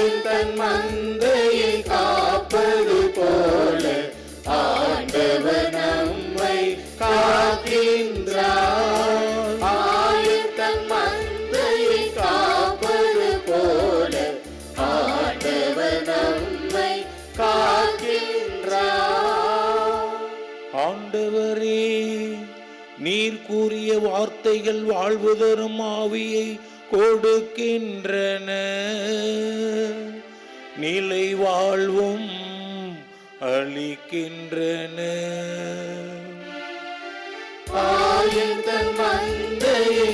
ஆயன் தன் மந்தையை காப்பது போல ஆண்டவர் நம்மை காக்கின்றார். ஆயன் தன் மந்தையை காப்பது போல ஆண்டவர் நம்மை காக்கின்றார். ஆண்டவரே, நீர் கூறிய வார்த்தைகள் வாழ்வு தரும் ஆவியை கொடுக்கின்றன, நிலை வாழ்வும் அளிக்கின்றன. ஆயன் தன் மந்தையை